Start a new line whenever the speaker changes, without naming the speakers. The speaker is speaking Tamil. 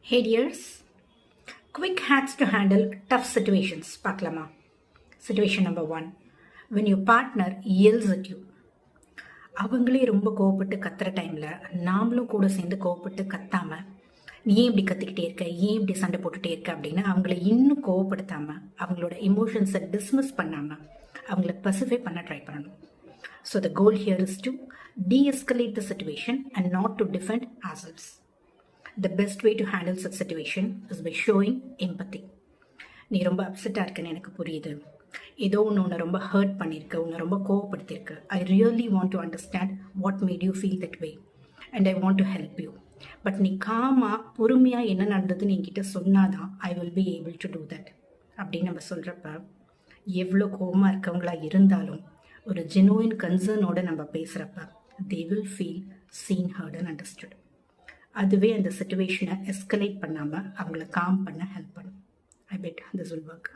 Hey dears, quick hacks to handle tough situations. பார்க்கலாமா? Situation number 1. When your partner yells at you. அவங்களே ரொம்ப கோவப்பட்டு கத்துற டைமில் நாமளும் கூட சேர்ந்து கோவப்பட்டு கத்தாமல் நீ ஏன் இப்படி கத்திக்கிட்டே இருக்க, ஏன் இப்படி சண்டை போட்டுகிட்டே இருக்க அப்படின்னு அவங்கள இன்னும் கோவப்படுத்தாமல் அவங்களோட எமோஷன்ஸை டிஸ்மிஸ் பண்ணாமல் அவங்கள பசிஃபை பண்ண ட்ரை பண்ணணும். So the goal here is to de-escalate the situation and not to defend ourselves. The best way to handle such situation is by showing empathy. நீ ரொம்ப அப்செட்டாக இருக்கன்னு எனக்கு புரியுது, ஏதோ உன்னை ரொம்ப ஹர்ட் பண்ணியிருக்கு, உன்னை ரொம்ப கோவப்படுத்தியிருக்கு. I really want to understand what made you feel that way and I want to help you. But நீ காமாக பொறுமையாக என்ன நடந்ததுன்னு என்கிட்ட சொன்னாதான் I will be able to do that அப்படின்னு நம்ம சொல்கிறப்ப எவ்வளோ கோவமாக இருக்கவங்களா இருந்தாலும் ஒரு ஜெனுவின் கன்சர்னோட நம்ம பேசுகிறப்ப they will feel seen, hurt and understood. அதுவே அந்த சிச்சுவேஷனை எஸ்கலேட் பண்ணாமல் அவங்கள காம் பண்ண ஹெல்ப் பண்ணும். ஐ பெட் திஸ் வில் ஒர்க்.